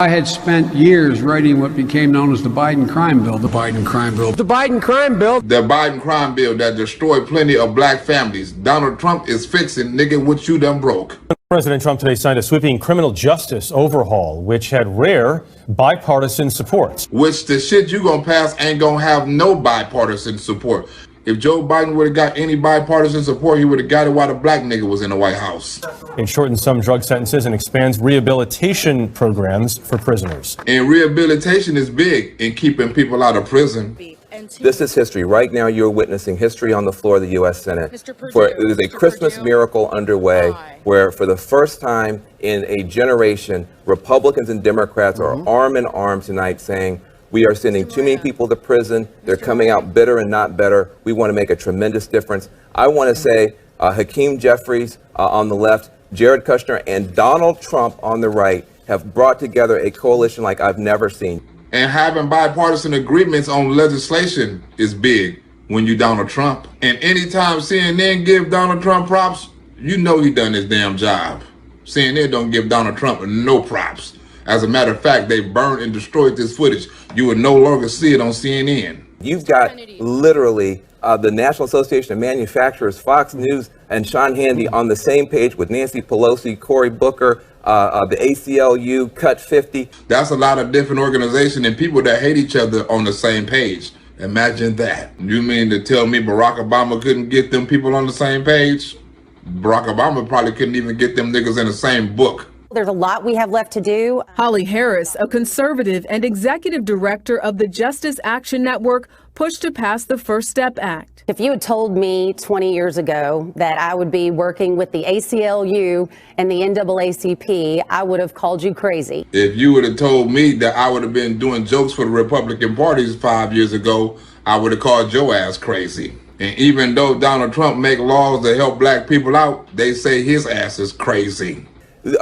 I had spent years writing what became known as the Biden crime bill. The Biden crime bill. The Biden crime bill. The Biden crime bill that destroyed plenty of black families. Donald Trump is fixing, nigga, what you done broke. President Trump today signed a sweeping criminal justice overhaul, which had rare bipartisan support. Which the shit you gonna pass ain't gonna have no bipartisan support. If Joe Biden would have got any bipartisan support, he would have got it while the black nigga was in the White House. It shortens some drug sentences and expands rehabilitation programs for prisoners. And rehabilitation is big in keeping people out of prison. This is history. Right now, you're witnessing history on the floor of the U.S. Senate. It is a Christmas miracle underway where, for the first time in a generation, Republicans and Democrats are arm in arm tonight saying, we are sending too many people to prison. They're coming out bitter and not better. We want to make a tremendous difference. I want to say Hakeem Jeffries on the left, Jared Kushner, and Donald Trump on the right have brought together a coalition like I've never seen. And having bipartisan agreements on legislation is big when you Donald Trump. And anytime CNN give Donald Trump props, you know he done his damn job. CNN don't give Donald Trump no props. As a matter of fact, they burned and destroyed this footage. You would no longer see it on CNN. You've got literally the National Association of Manufacturers, Fox News, and Sean Hannity on the same page with Nancy Pelosi, Cory Booker, the ACLU, Cut 50. That's a lot of different organizations and people that hate each other on the same page. Imagine that. You mean to tell me Barack Obama couldn't get them people on the same page? Barack Obama probably couldn't even get them niggas in the same book. There's a lot we have left to do. Holly Harris, a conservative and executive director of the Justice Action Network, pushed to pass the First Step Act. If you had told me 20 years ago that I would be working with the ACLU and the NAACP, I would have called you crazy. If you would have told me that I would have been doing jokes for the Republican parties 5 years ago, I would have called your ass crazy. And even though Donald Trump make laws to help black people out, they say his ass is crazy.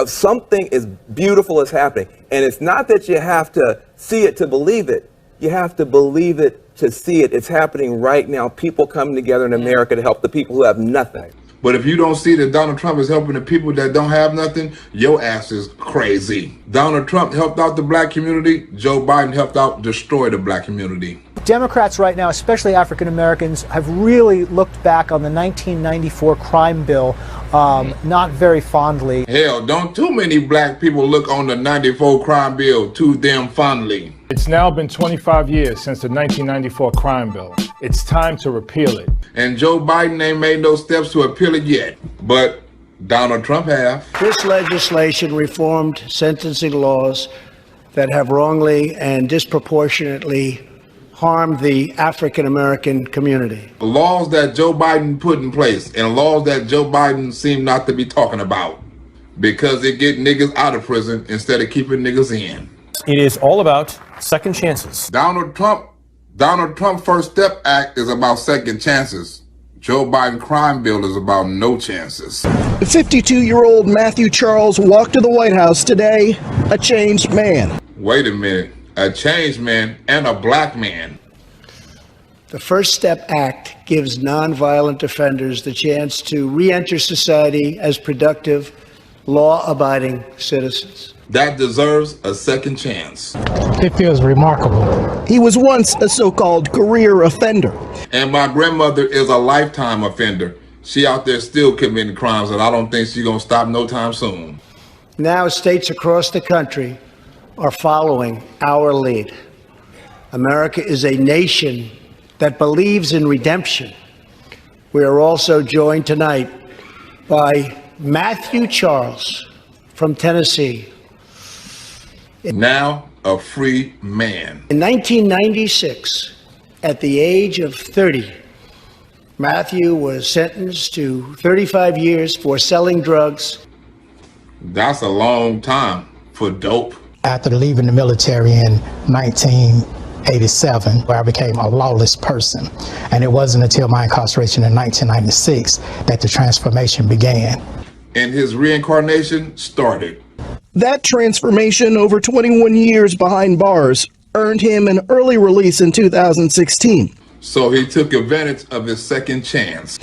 Something is beautiful is happening. And it's not that you have to see it to believe it. You have to believe it to see it. It's happening right now. People coming together in America to help the people who have nothing. But if you don't see that Donald Trump is helping the people that don't have nothing, your ass is crazy. Donald Trump helped out the black community. Joe Biden helped out destroy the black community. Democrats right now, especially African Americans, have really looked back on the 1994 crime bill not very fondly. Hell, don't too many black people look on the 94 crime bill too damn fondly. It's now been 25 years since the 1994 crime bill. It's time to repeal it. And Joe Biden ain't made no steps to appeal it yet, but Donald Trump have. This legislation reformed sentencing laws that have wrongly and disproportionately harmed the African American community. Laws that Joe Biden put in place and laws that Joe Biden seem not to be talking about because it get niggas out of prison instead of keeping niggas in. It is all about second chances. Donald Trump First Step Act is about second chances. Joe Biden crime bill is about no chances. 52-year-old Matthew Charles walked to the White House today, a changed man. Wait a minute, a changed man and a black man. The First Step Act gives nonviolent offenders the chance to re-enter society as productive, law-abiding citizens. That deserves a second chance. It feels remarkable. He was once a so-called career offender. And my grandmother is a lifetime offender. She out there still committing crimes, and I don't think she's gonna stop no time soon. Now states across the country are following our lead. America is a nation that believes in redemption. We are also joined tonight by Matthew Charles from Tennessee. Now a free man. In 1996, at the age of 30, Matthew was sentenced to 35 years for selling drugs. That's a long time for dope. After leaving the military in 1987, where I became a lawless person. And it wasn't until my incarceration in 1996 that the transformation began. And his reincarnation started. That transformation over 21 years behind bars earned him an early release in 2016. So he took advantage of his second chance.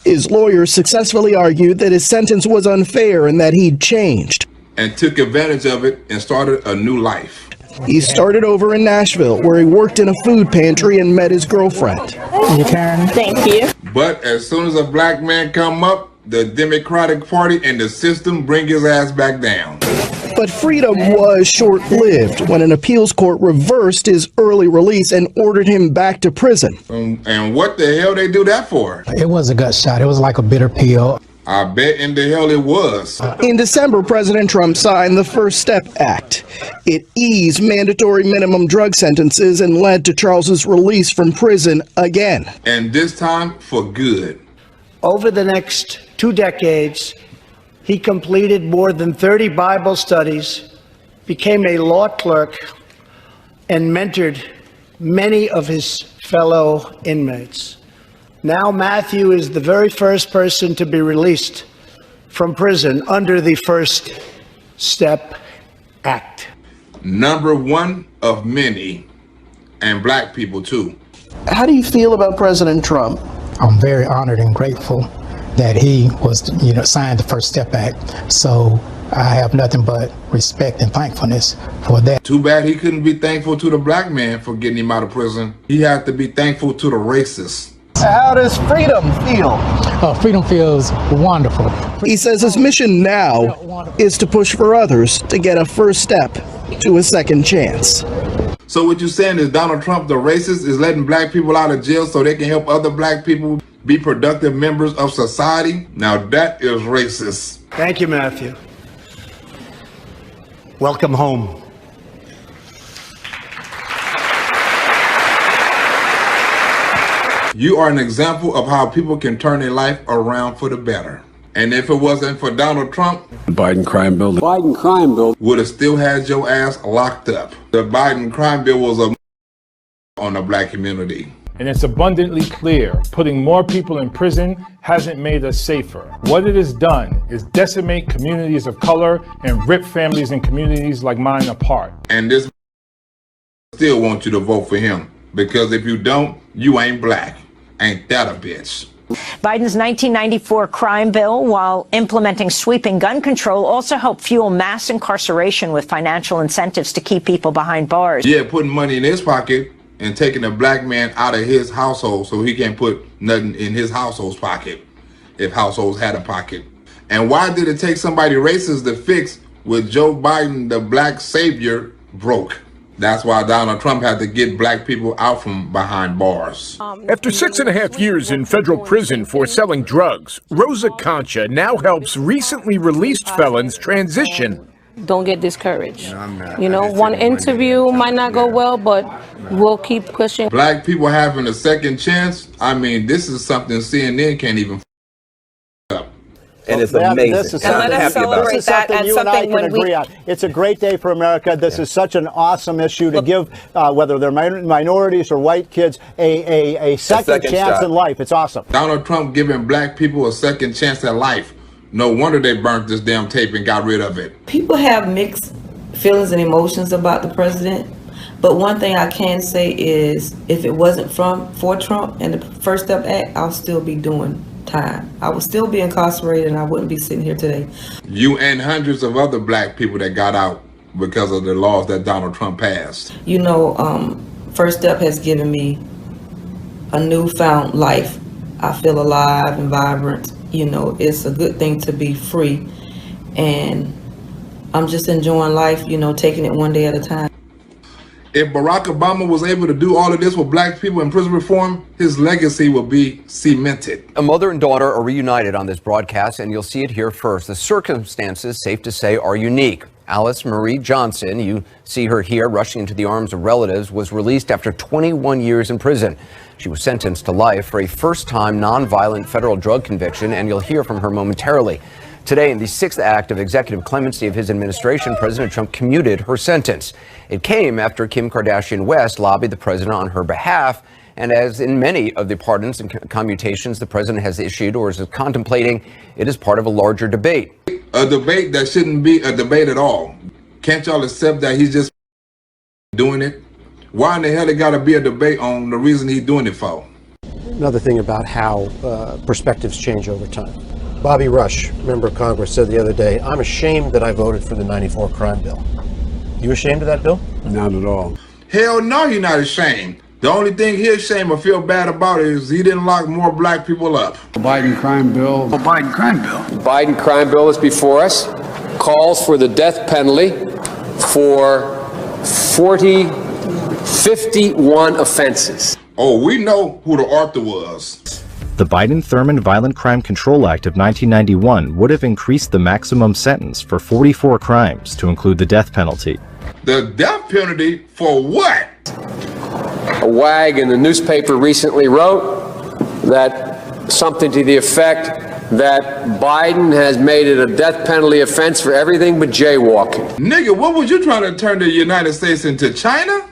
His lawyers successfully argued that his sentence was unfair and that he'd changed. and took advantage of it and started a new life. He started over in Nashville, where he worked in a food pantry and met his girlfriend. Thank you. But as soon as a black man come up, the Democratic Party and the system bring his ass back down. But freedom was short-lived when an appeals court reversed his early release and ordered him back to prison. And what the hell they do that for? It was a gut shot. It was like a bitter pill. I bet in the hell it was. In December, President Trump signed the First Step Act. It eased mandatory minimum drug sentences and led to Charles's release from prison again. And this time for good. Over the next 2 decades, he completed more than 30 Bible studies, became a law clerk, and mentored many of his fellow inmates. Now Matthew is the very first person to be released from prison under the First Step Act. Number one of many, and black people too. How do you feel about President Trump? I'm very honored and grateful that he was, signed the First Step Act. So I have nothing but respect and thankfulness for that. Too bad he couldn't be thankful to the black man for getting him out of prison. He had to be thankful to the racists. How does freedom feel? Freedom feels wonderful. He says his mission now is to push for others to get a first step to a second chance. So what you're saying is Donald Trump, the racist, is letting black people out of jail so they can help other black people be productive members of society? Now that is racist. Thank you, Matthew. Welcome home. You are an example of how people can turn their life around for the better. And if it wasn't for Donald Trump, The Biden crime bill. The Biden crime bill. would have still had your ass locked up. The Biden crime bill was a on the black community. And it's abundantly clear putting more people in prison hasn't made us safer. What it has done is decimate communities of color and rip families and communities like mine apart. And this still want you to vote for him. Because if you don't, you ain't black. Ain't that a bitch? Biden's 1994 crime bill, while implementing sweeping gun control, also helped fuel mass incarceration with financial incentives to keep people behind bars. Yeah, putting money in his pocket and taking a black man out of his household so he can't put nothing in his household's pocket, if households had a pocket. And why did it take somebody racist to fix what Joe Biden, the black savior, broke? That's why Donald Trump had to get black people out from behind bars. After 6.5 years in federal prison for selling drugs, Rosa Concha now helps recently released felons transition. Don't get discouraged. One interview might not go well, but we'll keep pushing. Black people having a second chance, I mean, this is something CNN can't even up. And it's amazing. This is And I'm something, happy about this it. is something you and I can agree on. It's a great day for America. This is such an awesome issue to give, whether they're minorities or white kids, a second chance shot in life. It's awesome. Donald Trump giving black people a second chance at life. No wonder they burnt this damn tape and got rid of it. People have mixed feelings and emotions about the president. But one thing I can say is if it wasn't for Trump and the First Step Act, I'll still be doing time. I would still be incarcerated and I wouldn't be sitting here today. You and hundreds of other black people that got out because of the laws that Donald Trump passed. First Step has given me a newfound life. I feel alive and vibrant. It's a good thing to be free. And I'm just enjoying life, taking it one day at a time. If Barack Obama was able to do all of this with black people in prison reform, his legacy will be cemented. A mother and daughter are reunited on this broadcast, and you'll see it here first. The circumstances, safe to say, are unique. Alice Marie Johnson, you see her here rushing into the arms of relatives, was released after 21 years in prison. She was sentenced to life for a first-time nonviolent federal drug conviction, and you'll hear from her momentarily. Today, in the sixth act of executive clemency of his administration, President Trump commuted her sentence. It came after Kim Kardashian West lobbied the president on her behalf. And as in many of the pardons and commutations the president has issued or is contemplating, it is part of a larger debate. A debate that shouldn't be a debate at all. Can't y'all accept that he's just doing it? Why in the hell it got to be a debate on the reason he's doing it for? Another thing about how perspectives change over time. Bobby Rush, member of Congress, said the other day, "I'm ashamed that I voted for the '94 crime bill." You ashamed of that bill? Not at all. Hell no, you're not ashamed. The only thing he's ashamed or feel bad about is he didn't lock more black people up. The Biden crime bill. The Biden crime bill. The Biden crime bill is before us, calls for the death penalty for 51 offenses. Oh, we know who the author was. The Biden-Thurmond Violent Crime Control Act of 1991 would have increased the maximum sentence for 44 crimes to include the death penalty. The death penalty for what? A wag in the newspaper recently wrote that something to the effect that Biden has made it a death penalty offense for everything but jaywalking. Nigga, what was you trying to turn the United States into China?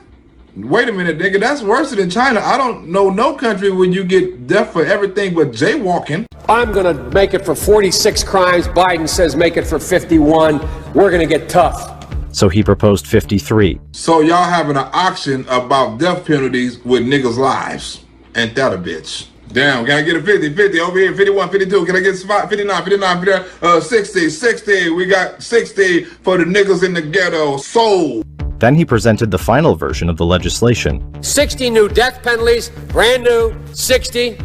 Wait a minute, nigga, that's worse than China. I don't know no country where you get death for everything but jaywalking. I'm going to make it for 46 crimes. Biden says make it for 51. We're going to get tough. So he proposed 53. So y'all having an auction about death penalties with niggas' lives. Ain't that a bitch? Damn, can I get a 50, 50 over here, 51, 52, can I get 59, 59, 60, 60, we got 60 for the niggas in the ghetto, sold. Then he presented the final version of the legislation. 60 new death penalties, brand new, 60.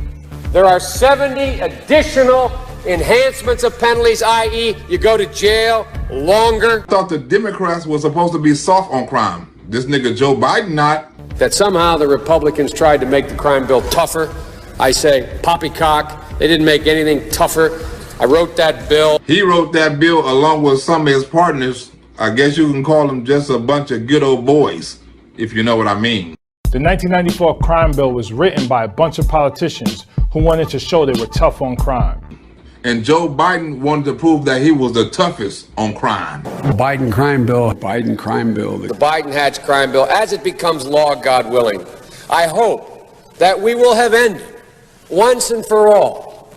There are 70 additional enhancements of penalties, i.e. you go to jail longer. I thought the Democrats were supposed to be soft on crime. This nigga Joe Biden not. That somehow the Republicans tried to make the crime bill tougher. I say poppycock. They didn't make anything tougher. I wrote that bill. He wrote that bill along with some of his partners. I guess you can call them just a bunch of good old boys, if you know what I mean. The 1994 crime bill was written by a bunch of politicians who wanted to show they were tough on crime. And Joe Biden wanted to prove that he was the toughest on crime. The Biden crime bill. Biden crime bill. The Biden-Hatch crime bill, as it becomes law, God willing, I hope that we will have ended once and for all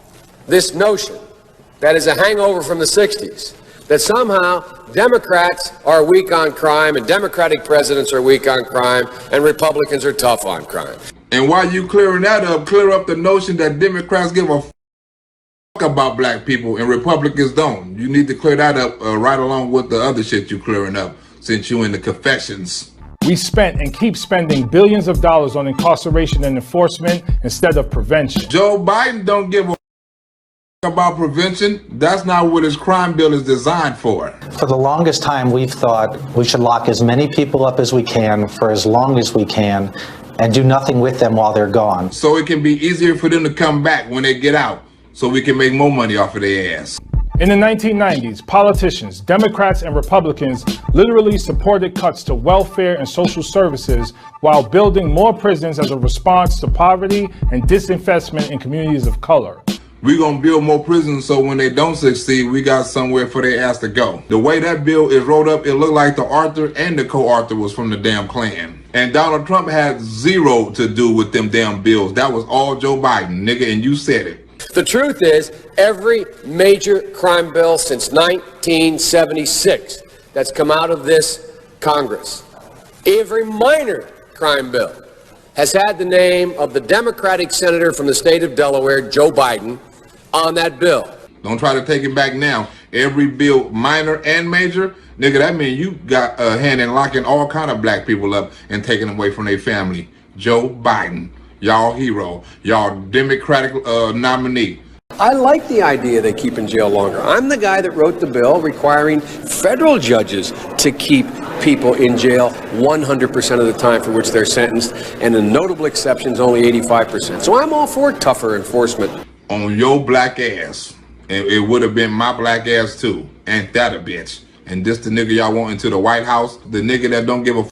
this notion that is a hangover from the 60s, that somehow Democrats are weak on crime and Democratic presidents are weak on crime and Republicans are tough on crime. And while you clearing that up, clear up the notion that Democrats give a f about black people and Republicans don't. You need to clear that up right along with the other shit you clearing up since you in the confessions. We spent and keep spending billions of dollars on incarceration and enforcement instead of prevention. Joe Biden don't give a about prevention. That's not what his crime bill is designed for. For the longest time, we've thought we should lock as many people up as we can for as long as we can and do nothing with them while they're gone. So it can be easier for them to come back when they get out, so we can make more money off of their ass. In the 1990s, politicians, Democrats and Republicans literally supported cuts to welfare and social services while building more prisons as a response to poverty and disinvestment in communities of color. We're going to build more prisons so when they don't succeed, we got somewhere for their ass to go. The way that bill is wrote up, it looked like the author and the co-author was from the damn Klan. And Donald Trump had zero to do with them damn bills. That was all Joe Biden, nigga, and you said it. The truth is, every major crime bill since 1976 that's come out of this Congress, every minor crime bill has had the name of the Democratic senator from the state of Delaware, Joe Biden, on that bill. Don't try to take it back now. Every bill, minor and major, nigga, that means you got a hand in locking all kind of black people up and taking them away from their family. Joe Biden, y'all hero, y'all Democratic nominee. I like the idea they keep in jail longer. I'm the guy that wrote the bill requiring federal judges to keep people in jail 100% of the time for which they're sentenced, and the notable exceptions only 85%. So I'm all for tougher enforcement. On your black ass. And it would have been my black ass too. Ain't that a bitch? And this the nigga y'all want into the White House? The nigga that don't give a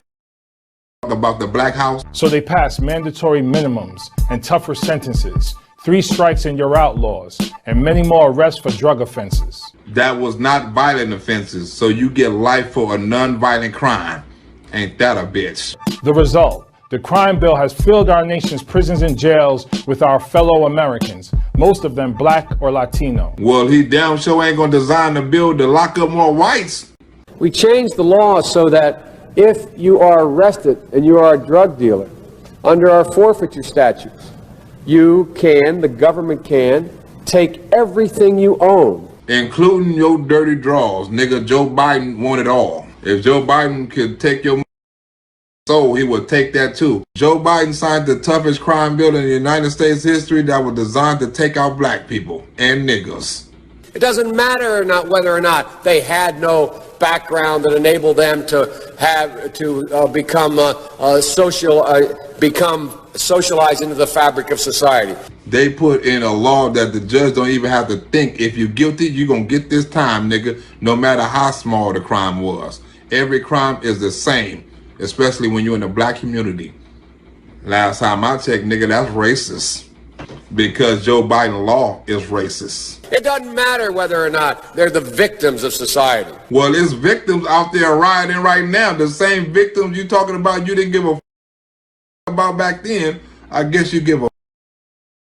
about the black house? So they passed mandatory minimums and tougher sentences, 3 strikes and you're outlaws, and many more arrests for drug offenses. That was not violent offenses, so you get life for a non-violent crime. Ain't that a bitch? The result, the crime bill has filled our nation's prisons and jails with our fellow Americans, most of them black or Latino. Well, he damn sure ain't gonna design the bill to lock up more whites. We changed the law so that if you are arrested and you are a drug dealer, under our forfeiture statutes, the government can take everything you own. Including your dirty drawers. Nigga, Joe Biden want it all. If Joe Biden could take your soul, he would take that too. Joe Biden signed the toughest crime bill in the United States history that was designed to take out black people and niggas. It doesn't matter whether or not they had no background that enabled them to become socialized into the fabric of society. They put in a law that the judge don't even have to think. If you're guilty, you're gonna get this time, nigga, no matter how small the crime was. Every crime is the same, especially when you're in the black community. Last time I checked, nigga, that's racist. Because Joe Biden law is racist. It doesn't matter whether or not they're the victims of society. Well, there's victims out there rioting right now. The same victims you talking about you didn't give a about back then, I guess you give a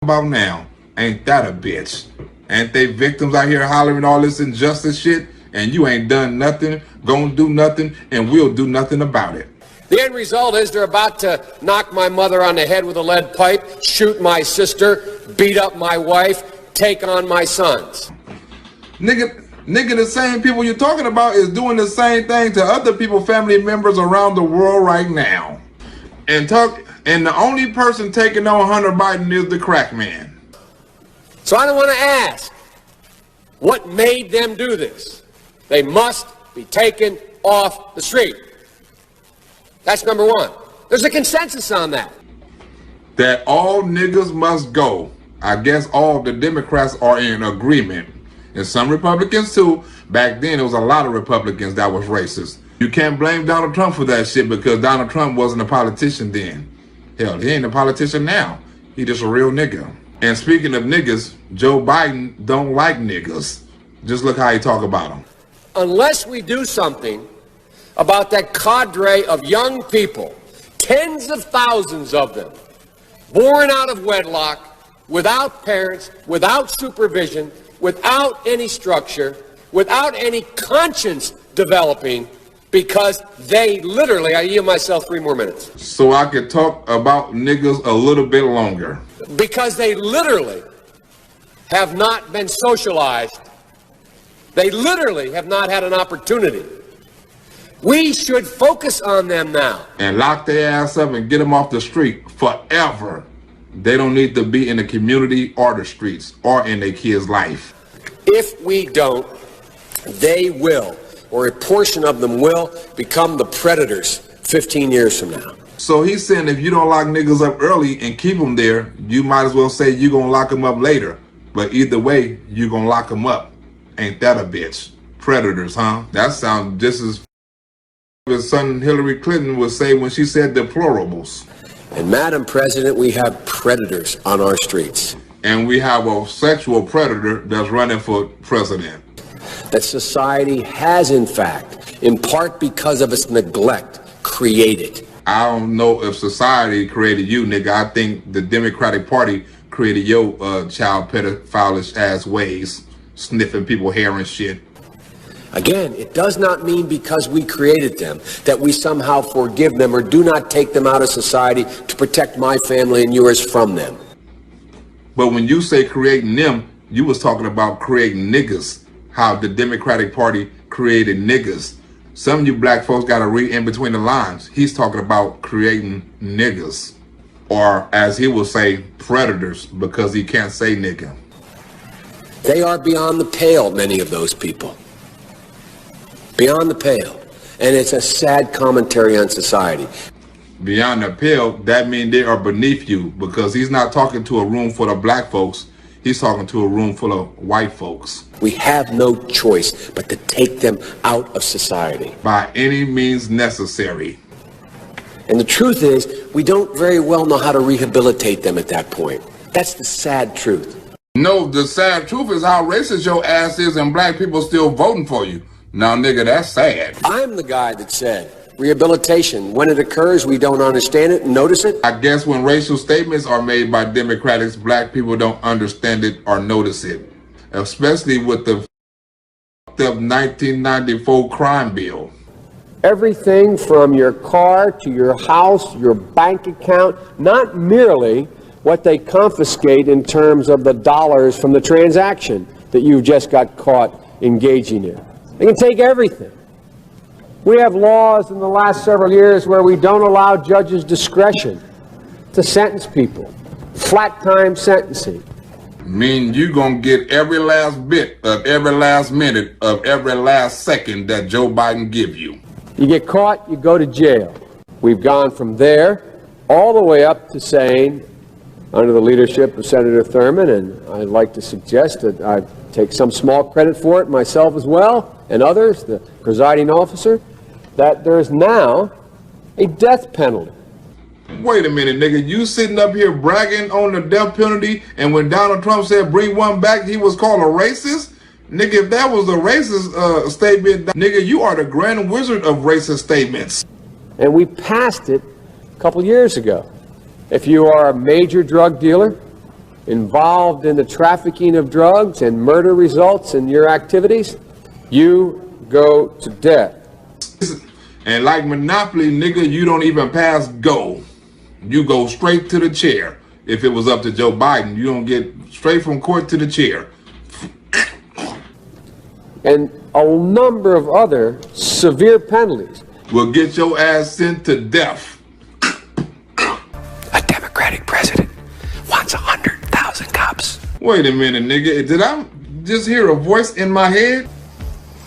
about now. Ain't that a bitch? Ain't they victims out here hollering all this injustice shit, and you ain't done nothing, gonna do nothing, and we'll do nothing about it? The end result is they're about to knock my mother on the head with a lead pipe, shoot my sister, beat up my wife, take on my sons. Nigga, the same people you're talking about is doing the same thing to other people, family members around the world right now. And the only person taking on Hunter Biden is the crack man. So I don't want to ask what made them do this. They must be taken off the street. That's number one. There's a consensus on that. That all niggas must go. I guess all the Democrats are in agreement. And some Republicans too. Back then, there was a lot of Republicans that was racist. You can't blame Donald Trump for that shit because Donald Trump wasn't a politician then. Hell, he ain't a politician now. He just a real nigga. And speaking of niggas, Joe Biden don't like niggas. Just look how he talk about them. Unless we do something about that cadre of young people, tens of thousands of them, born out of wedlock, without parents, without supervision, without any structure, without any conscience developing, because they literally, I yield myself 3 more minutes. So I could talk about niggas a little bit longer. Because they literally have not been socialized. They literally have not had an opportunity. We should focus on them now. And lock their ass up and get them off the street forever. They don't need to be in the community or the streets or in their kids' life. If we don't, they will, or a portion of them will, become the predators 15 years from now. So he's saying if you don't lock niggas up early and keep them there, you might as well say you're going to lock them up later. But either way, you're going to lock them up. Ain't that a bitch? Predators, huh? That sounds just as his son Hillary Clinton would say when she said deplorables. And Madam President, we have predators on our streets. And we have a sexual predator that's running for president. That society has, in fact, in part because of its neglect, created. I don't know if society created you, nigga. I think the Democratic Party created your child pedophilish ass ways, sniffing people's hair and shit. Again, it does not mean because we created them that we somehow forgive them or do not take them out of society to protect my family and yours from them. But when you say creating them, you was talking about creating niggas. How the Democratic Party created niggas. Some of you black folks got to read in between the lines. He's talking about creating niggas. Or as he will say, predators, because he can't say nigga. They are beyond the pale, many of those people. Beyond the pale. And it's a sad commentary on society. Beyond the pale, that means they are beneath you, because he's not talking to a room full of black folks. He's talking to a room full of white folks. We have no choice but to take them out of society. By any means necessary. And the truth is, we don't very well know how to rehabilitate them at that point. That's the sad truth. No, the sad truth is how racist your ass is and black people still voting for you. Now, nigga, that's sad. I'm the guy that said rehabilitation, when it occurs, we don't understand it and notice it. I guess when racial statements are made by Democrats, black people don't understand it or notice it. Especially with the 1994 crime bill. Everything from your car to your house, your bank account, not merely what they confiscate in terms of the dollars from the transaction that you just got caught engaging in. They can take everything. We have laws in the last several years where we don't allow judges discretion to sentence people. Flat time sentencing. Mean you gonna get every last bit of every last minute of every last second that Joe Biden give you. You get caught, you go to jail. We've gone from there all the way up to saying, under the leadership of Senator Thurmond, and I'd like to suggest that I take some small credit for it myself as well, and others, the presiding officer, that there is now a death penalty. Wait a minute, nigga. You sitting up here bragging on the death penalty, and when Donald Trump said bring one back, he was called a racist? Nigga, if that was a racist statement, nigga, you are the grand wizard of racist statements. And we passed it a couple years ago. If you are a major drug dealer involved in the trafficking of drugs and murder results in your activities, you go to death. And like Monopoly, nigga, you don't even pass go. You go straight to the chair. If it was up to Joe Biden, you don't get straight from court to the chair. And a number of other severe penalties. Will get your ass sent to death. A Democratic president wants 100,000 cops. Wait a minute, nigga. Did I just hear a voice in my head?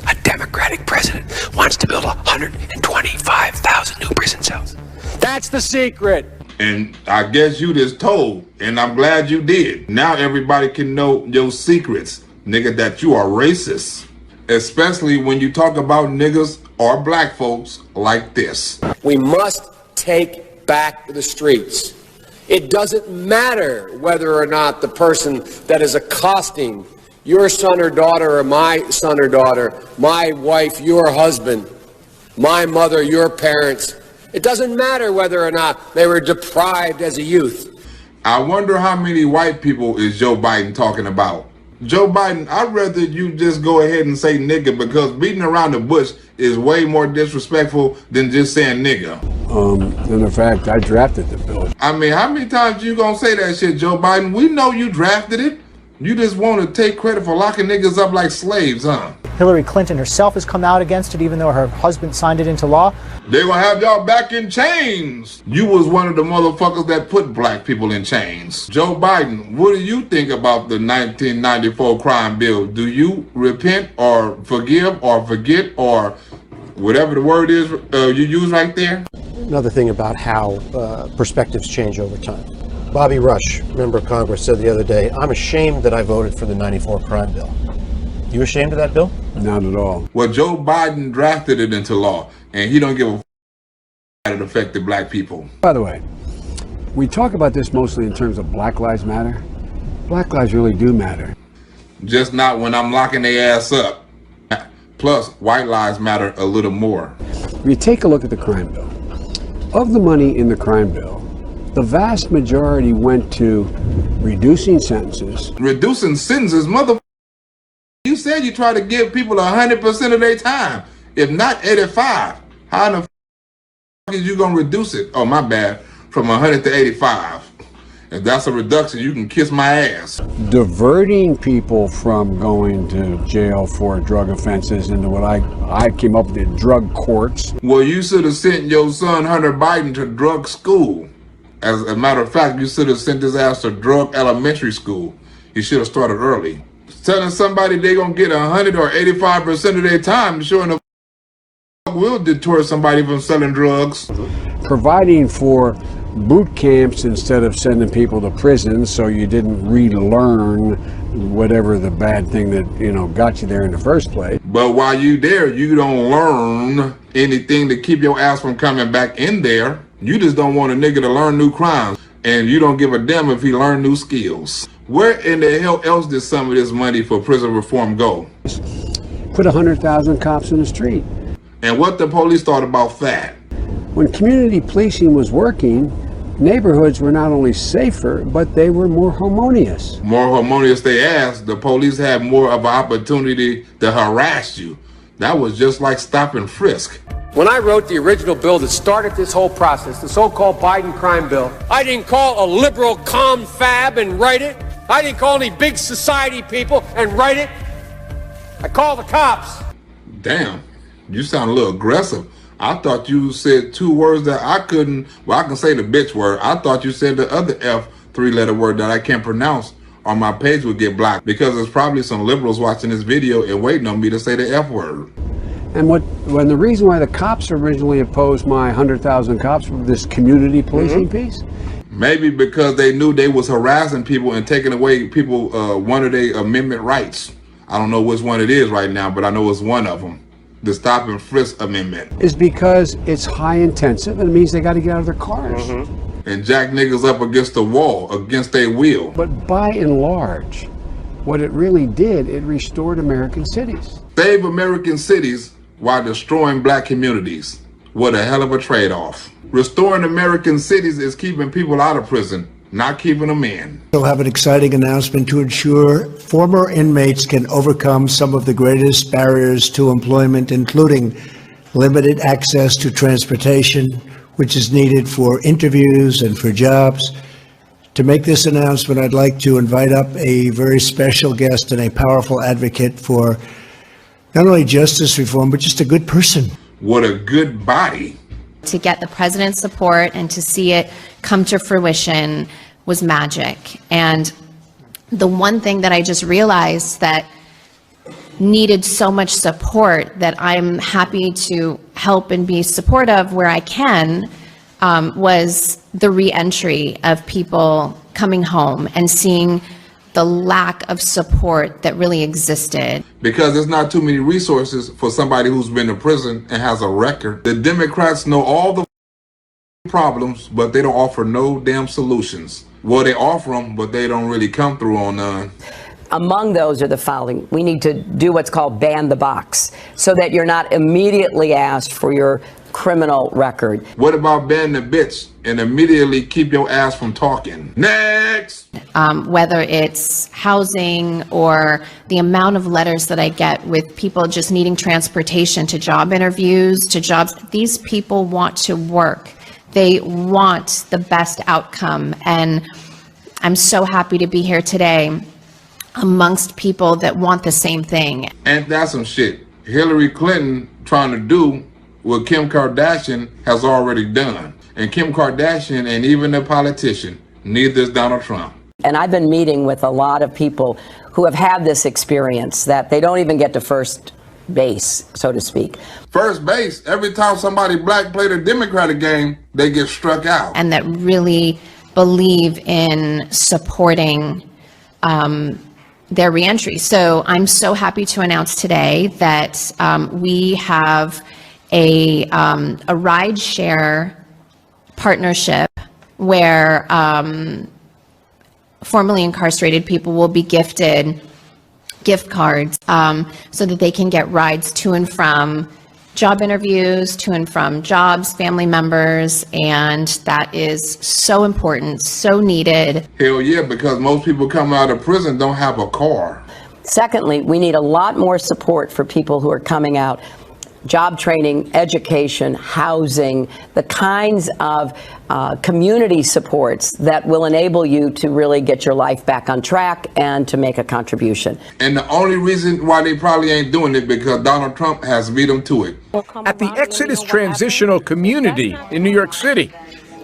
A Democratic president wants to build 125,000 new prison cells. That's the secret. And I guess you just told, and I'm glad you did. Now everybody can know your secrets, nigga, that you are racist. Especially when you talk about niggas or black folks like this. We must take back the streets. It doesn't matter whether or not the person that is accosting your son or daughter or my son or daughter, my wife, your husband, my mother, your parents. It doesn't matter whether or not they were deprived as a youth. I wonder how many white people is Joe Biden talking about? Joe Biden, I'd rather you just go ahead and say nigga, because beating around the bush is way more disrespectful than just saying nigga. And the fact I drafted the bill. I mean, how many times you gonna say that shit, Joe Biden? We know you drafted it. You just want to take credit for locking niggas up like slaves, huh? Hillary Clinton herself has come out against it, even though her husband signed it into law. They're gonna have y'all back in chains. You was one of the motherfuckers that put black people in chains. Joe Biden, what do you think about the 1994 crime bill? Do you repent or forgive or forget or whatever the word is you use right there? Another thing about how perspectives change over time. Bobby Rush, member of Congress, said the other day, I'm ashamed that I voted for the 94 crime bill. You ashamed of that bill? Not at all. Well, Joe Biden drafted it into law, and he don't give a that it affected black people. By the way, we talk about this mostly in terms of Black Lives Matter. Black lives really do matter. Just not when I'm locking their ass up. Plus, white lives matter a little more. If you take a look at the crime bill, of the money in the crime bill, the vast majority went to reducing sentences. Reducing sentences, mother. You said you try to give people 100% of their time, if not 85. How in the is you gonna reduce it? Oh, my bad, from 100 to 85. If that's a reduction, you can kiss my ass. Diverting people from going to jail for drug offenses into what I came up with, the drug courts. Well, you should have sent your son Hunter Biden to drug school. As a matter of fact, you should have sent his ass to drug elementary school. He should have started early. Telling somebody they're gonna get 100 or 85% of their time, sure enough will deter somebody from selling drugs. Providing for boot camps instead of sending people to prison, so you didn't relearn whatever the bad thing that got you there in the first place. But while you there, you don't learn anything to keep your ass from coming back in there. You just don't want a nigga to learn new crimes, and you don't give a damn if he learn new skills. Where in the hell else did some of this money for prison reform go? Put 100,000 cops in the street. And what the police thought about that? When community policing was working, neighborhoods were not only safer, but they were more harmonious. More harmonious they asked, the police had more of an opportunity to harass you. That was just like stop and frisk. When I wrote the original bill that started this whole process, the so-called Biden crime bill, I didn't call a liberal confab and write it. I didn't call any big society people and write it. I called the cops. Damn, you sound a little aggressive. I thought you said two words that I couldn't, well, I can say the bitch word. I thought you said the other F three-letter word that I can't pronounce, or my page would get blocked, because there's probably some liberals watching this video and waiting on me to say the F word. And when the reason why the cops originally opposed my 100,000 cops for this community policing piece? Maybe because they knew they was harassing people and taking away people one of their amendment rights. I don't know which one it is right now, but I know it's one of them. The Stop and Frisk Amendment. Is because it's high intensive and it means they got to get out of their cars. And jack niggas up against the wall, against their will. But by and large, what it really did, it restored American cities. Save American cities while destroying black communities. What a hell of a trade-off. Restoring American cities is keeping people out of prison, not keeping them in. We'll have an exciting announcement to ensure former inmates can overcome some of the greatest barriers to employment, including limited access to transportation, which is needed for interviews and for jobs. To make this announcement, I'd like to invite up a very special guest and a powerful advocate for not only justice reform, but just a good person. What a good body. To get the president's support and to see it come to fruition was magic. And the one thing that I just realized that needed so much support that I'm happy to help and be supportive where I can was the re-entry of people coming home and seeing the lack of support that really existed. Because there's not too many resources for somebody who's been in prison and has a record. The Democrats know all the problems, but they don't offer no damn solutions. Well, they offer them, but they don't really come through on none. Among those are the following. We need to do what's called ban the box, so that you're not immediately asked for your criminal record. What about banning the bitch and immediately keep your ass from talking? Next! Whether it's housing or the amount of letters that I get with people just needing transportation to job interviews, to jobs, these people want to work. They want the best outcome. And I'm so happy to be here today amongst people that want the same thing. And that's some shit Hillary Clinton trying to do what Kim Kardashian has already done. And Kim Kardashian ain't even a politician. Neither is Donald Trump. And I've been meeting with a lot of people who have had this experience that they don't even get to first base, so to speak. First base, every time somebody black played a Democratic game, they get struck out. And that really believe in supporting their reentry. So I'm so happy to announce today that we have a rideshare partnership where formerly incarcerated people will be gifted gift cards so that they can get rides to and from job interviews, to and from jobs, family members, and that is so important, so needed. Hell yeah, because most people coming out of prison don't have a car. Secondly, we need a lot more support for people who are coming out. Job training, education, housing, the kinds of community supports that will enable you to really get your life back on track and to make a contribution. And the only reason why they probably ain't doing it because Donald Trump has beat them to it. At the Exodus Transitional Community in New York City,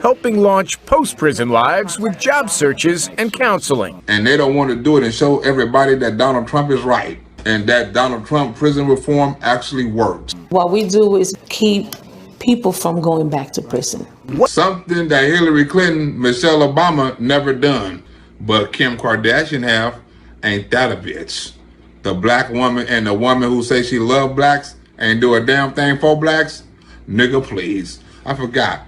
helping launch post-prison lives with job searches and counseling. And they don't want to do it and show everybody that Donald Trump is right and that Donald Trump prison reform actually works. What we do is keep people from going back to prison. Something that Hillary Clinton, Michelle Obama never done, but Kim Kardashian have. Ain't that a bitch? The black woman and the woman who say she love blacks ain't do a damn thing for blacks? Nigga, please. I forgot.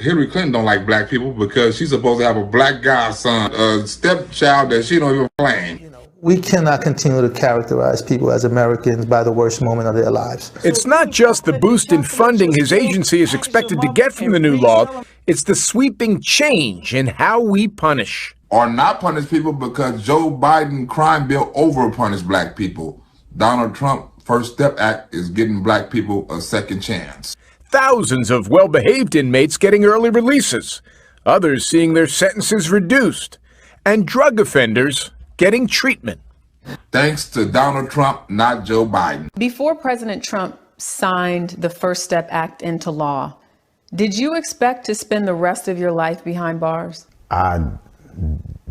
Hillary Clinton don't like black people because she's supposed to have a black godson, a stepchild that she don't even claim. We cannot continue to characterize people as Americans by the worst moment of their lives. It's not just the boost in funding his agency is expected to get from the new law, it's the sweeping change in how we punish. Or not punish people because Joe Biden crime bill over punished black people. Donald Trump First Step Act is giving black people a second chance. Thousands of well-behaved inmates getting early releases, others seeing their sentences reduced, and drug offenders getting treatment. Thanks to Donald Trump, not Joe Biden. Before President Trump signed the First Step Act into law, did you expect to spend the rest of your life behind bars? I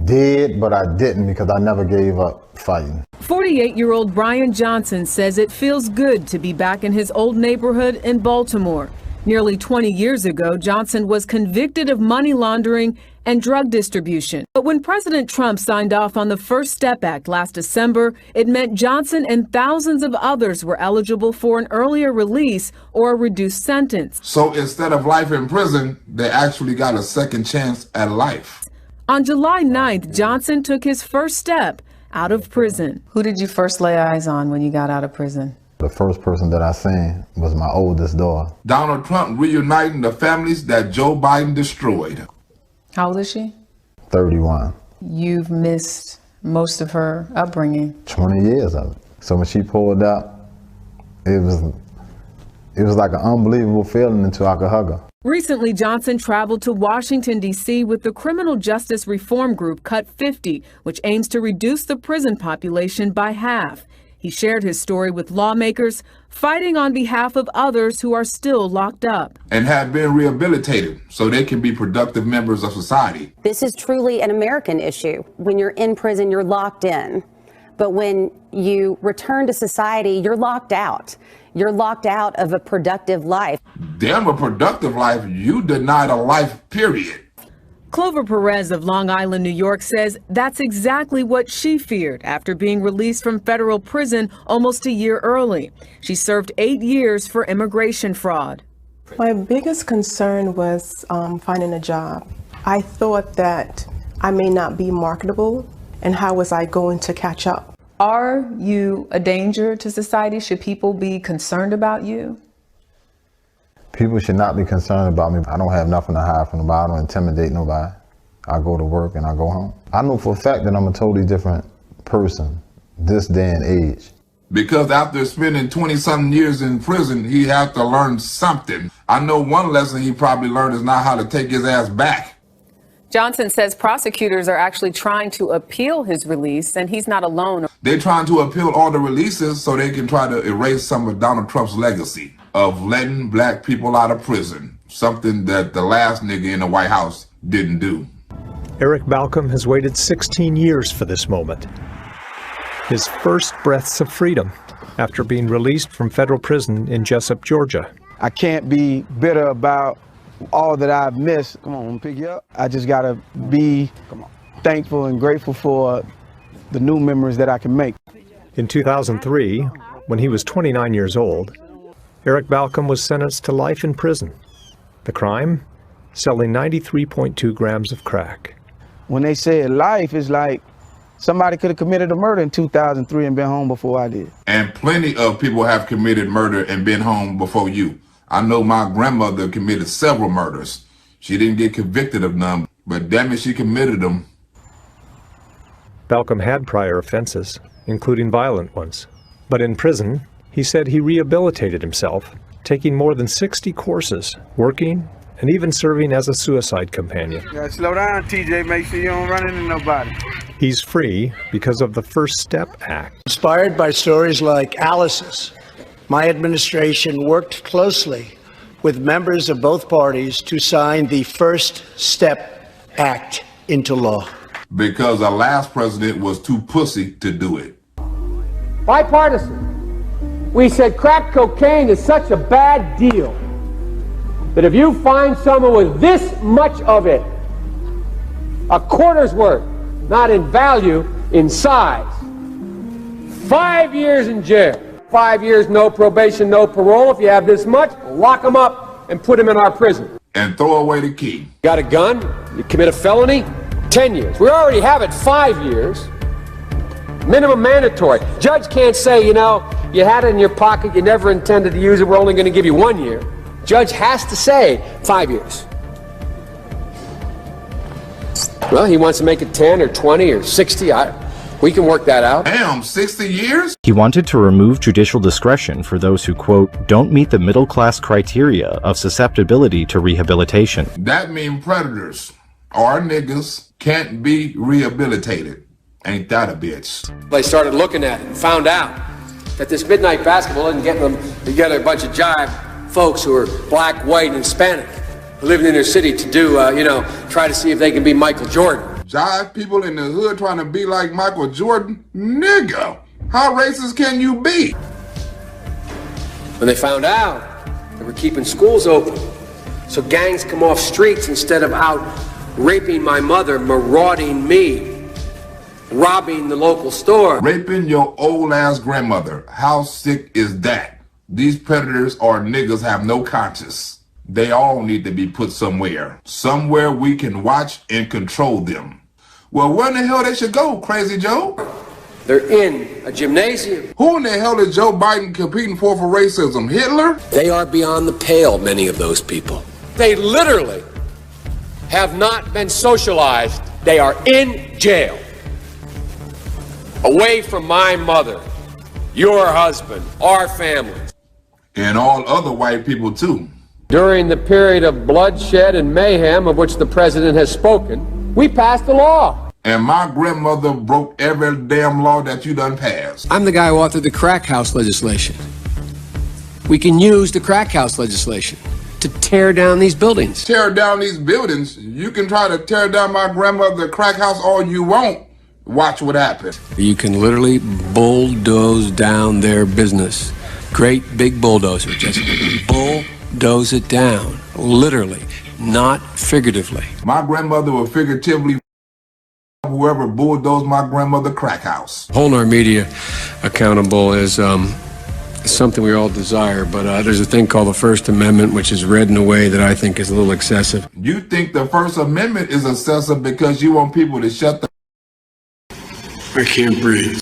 did, but I didn't because I never gave up fighting. 48-year-old Brian Johnson says it feels good to be back in his old neighborhood in Baltimore. Nearly 20 years ago, Johnson was convicted of money laundering and drug distribution. But when President Trump signed off on the First Step Act last December, it meant Johnson and thousands of others were eligible for an earlier release or a reduced sentence. So instead of life in prison, they actually got a second chance at life. On July 9th, Johnson took his first step out of prison. Who did you first lay eyes on when you got out of prison? The first person that I seen was my oldest daughter. Donald Trump reuniting the families that Joe Biden destroyed. How old is she? 31. You've missed most of her upbringing. 20 years of it. So when she pulled out, it was like an unbelievable feeling until I could hug her. Recently, Johnson traveled to Washington, D.C. with the criminal justice reform group Cut 50, which aims to reduce the prison population by half. He shared his story with lawmakers fighting on behalf of others who are still locked up. And have been rehabilitated so they can be productive members of society. This is truly an American issue. When you're in prison, you're locked in. But when you return to society, you're locked out. You're locked out of a productive life. Damn a productive life, you denied a life, period. Clover Perez of Long Island, New York says that's exactly what she feared after being released from federal prison almost a year early. She served 8 years for immigration fraud. My biggest concern was finding a job. I thought that I may not be marketable, and how was I going to catch up? Are you a danger to society? Should people be concerned about you? People should not be concerned about me. I don't have nothing to hide from nobody. I don't intimidate nobody. I go to work and I go home. I know for a fact that I'm a totally different person this day and age. Because after spending 20-something years in prison, he had to learn something. I know one lesson he probably learned is not how to take his ass back. Johnson says prosecutors are actually trying to appeal his release, and he's not alone. They're trying to appeal all the releases so they can try to erase some of Donald Trump's legacy of letting black people out of prison, something that the last nigga in the White House didn't do. Eric Balcom has waited 16 years for this moment. His first breaths of freedom after being released from federal prison in Jessup, Georgia. I can't be bitter about all that I've missed. Come on, pick you up. I just gotta be thankful and grateful for the new memories that I can make. In 2003, when he was 29 years old, Eric Balcom was sentenced to life in prison. The crime? Selling 93.2 grams of crack. When they say life, it's like somebody could have committed a murder in 2003 and been home before I did. And plenty of people have committed murder and been home before you. I know my grandmother committed several murders. She didn't get convicted of none, but damn it, she committed them. Balcom had prior offenses, including violent ones. But in prison, he said he rehabilitated himself, taking more than 60 courses, working, and even serving as a suicide companion. Yeah, slow down, TJ. Make sure you don't run into nobody. He's free because of the First Step Act. Inspired by stories like Alice's, my administration worked closely with members of both parties to sign the First Step Act into law. Because our last president was too pussy to do it. Bipartisan. We said crack cocaine is such a bad deal that if you find someone with this much of it, a quarter's worth, not in value, in size, 5 years in jail. 5 years, no probation, no parole. If you have this much, lock them up and put them in our prison. And throw away the key. Got a gun, you commit a felony, 10 years. We already have it 5 years. Minimum mandatory. Judge can't say, you know, you had it in your pocket, you never intended to use it, we're only going to give you 1 year. Judge has to say 5 years. Well, he wants to make it 10 or 20 or 60. We can work that out. Damn, 60 years? He wanted to remove judicial discretion for those who, quote, don't meet the middle-class criteria of susceptibility to rehabilitation. That means predators or niggas can't be rehabilitated. Ain't that a bitch? They started looking at it and found out that this midnight basketball isn't getting them together a bunch of jive folks who are black, white, and Hispanic who live in their city to do, try to see if they can be Michael Jordan. Jive people in the hood trying to be like Michael Jordan? Nigga, how racist can you be? When they found out, they were keeping schools open. So gangs come off streets instead of out raping my mother, marauding me, robbing the local store. Raping your old ass grandmother. How sick is that? These predators or niggas have no conscience. They all need to be put somewhere. Somewhere we can watch and control them. Well, where in the hell they should go, Crazy Joe? They're in a gymnasium. Who in the hell is Joe Biden competing for racism? Hitler? They are beyond the pale, many of those people. They literally have not been socialized. They are in jail. Away from my mother, your husband, our family. And all other white people too. During the period of bloodshed and mayhem of which the president has spoken, we passed a law. And my grandmother broke every damn law that you done passed. I'm the guy who authored the crack house legislation. We can use the crack house legislation to tear down these buildings. Tear down these buildings? You can try to tear down my grandmother's crack house all you want. Watch what happens. You can literally bulldoze down their business. Great big bulldozer, just bulldoze it down. Literally, not figuratively. My grandmother would figuratively whoever bulldozed my grandmother's crack house. Holding our media accountable is something we all desire, but there's a thing called the First Amendment, which is read in a way that I think is a little excessive. You think the First Amendment is excessive because you want people to shut the... I can't breathe.